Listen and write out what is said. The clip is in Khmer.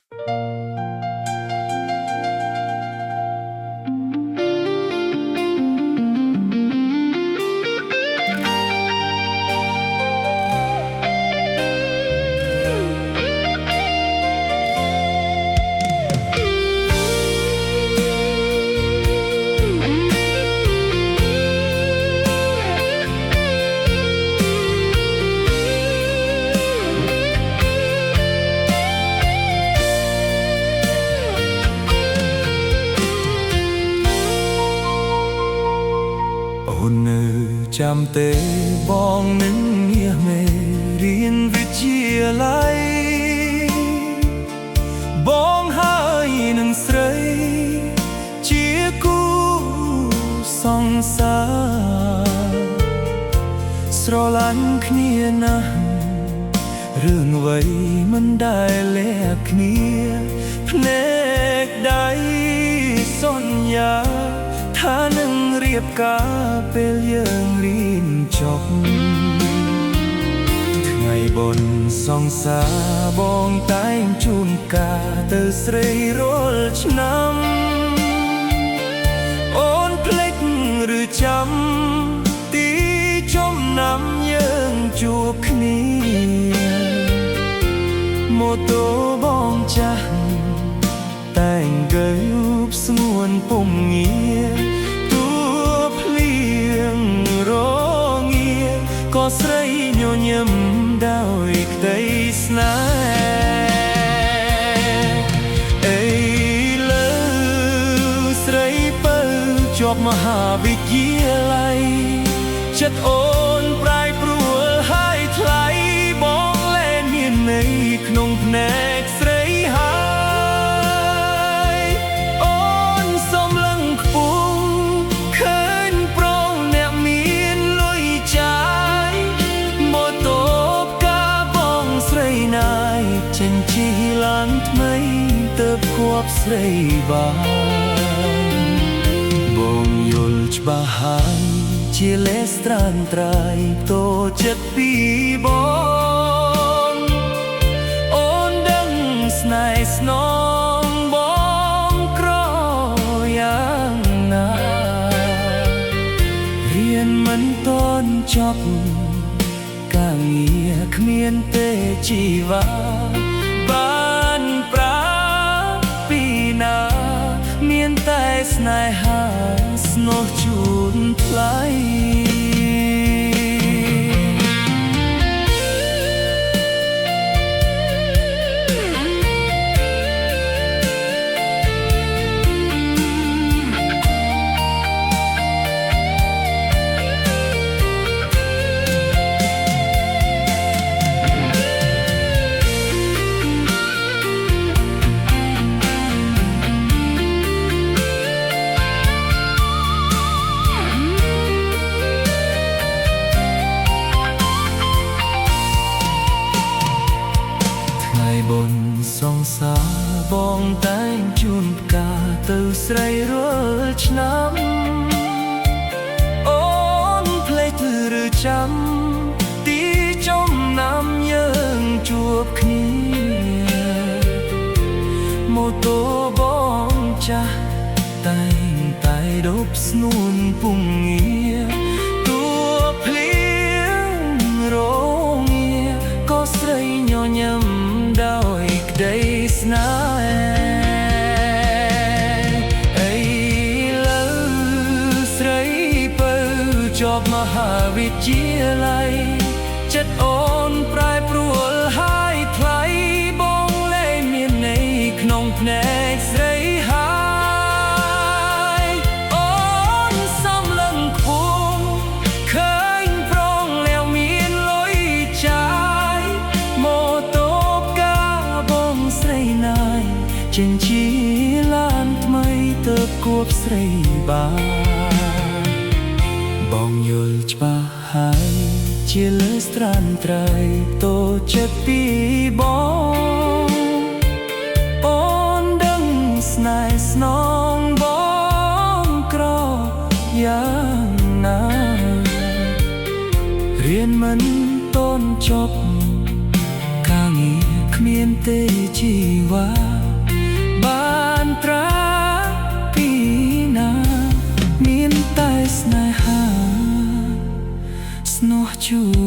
អូននៅចាំទេបងនឹងងារមេរៀនវិទ្យាល័យបងហើយនឹងស្រីជាគូសង្សារស្រឡាញ់គ្នាណាស់រឿងអ្វីមិនដែលលាក់គ្នាភ្នែកដៃសន្យាថានឹងរៀបការពេលយើងរៀនចប់ថ្ងៃបុណ្យសង្សារបងតែងជូនការទៅស្រីរាល់ឆ្នាំអូនភ្លេចឬចាំទីចំណាំយើងជួបគ្នាម៉ូតូបងចាស់តែងកែវស្ងួនពុំងារក៏ស្រីញញឹមដោយក្តីស្នេហ៍អីលើស្រីពៅជាប់មហាវិទ្យាល័យចិត្តអូនប្រែប្រួលហើយថ្លៃបងលែងមានន័យក្នុងភ្នែកស្រីហើយអូនសុំលឹងខ្ពស់ឃើញប្រងអ្នកមានលុយចាយចិញ្ចីឡានថ្មីទៅគប់ស្រីបានបងយល់ច្បាស់ហើយជាលេសត្រានត្រៃតូចចិត្តពីបងអូនដឹងស្នេហ៍ស្នងបងក្រយ៉ាងណារៀនមិនទាន់ចប់ការងារគ្មានទេជីវ៉ាបានប្រាពីណាមានតែស្នេហាស្នោះជូនថ្លៃបុណ្យសង្សារបងតែងជូនផ្កាទៅស្រីរាល់ឆ្នាំអូនភ្លេចឬចាំទីចំណាំយើងជួបគ្នាម៉ូតូបងចាស់តែងតែដប់ស្នួនពុំងារទួភ្លៀងរងាក៏ស្រីញញឹមដោយក្តីស្នេហ៍អីលើស្រីពៅជាប់មហាវិទ្យាល័យចិត្តអូនប្រែប្រួលហើយថ្លៃបងលែងមានន័យក្នុងភ្នែកស្រីហើយអូនសំលឹងខ្ពស់ឃើញប្រងแล้วមានលុយចាយម៉ូតូស្រីណាយចិញ្ចីឡានថ្មីទៅគប់ស្រីបានបងយល់ច្បាស់ហើយជាលើស្ត្រានត្រៃតូចចិត្តពីបងអូនដឹងស្នេហ៍ស្នងបងក្រយ៉ាងណារៀនមិនទាន់ចប់ការងារគ្មាន ទេជីវ៉ាបានត្រាពីណាមានតែស្នេហាស្នោះជួ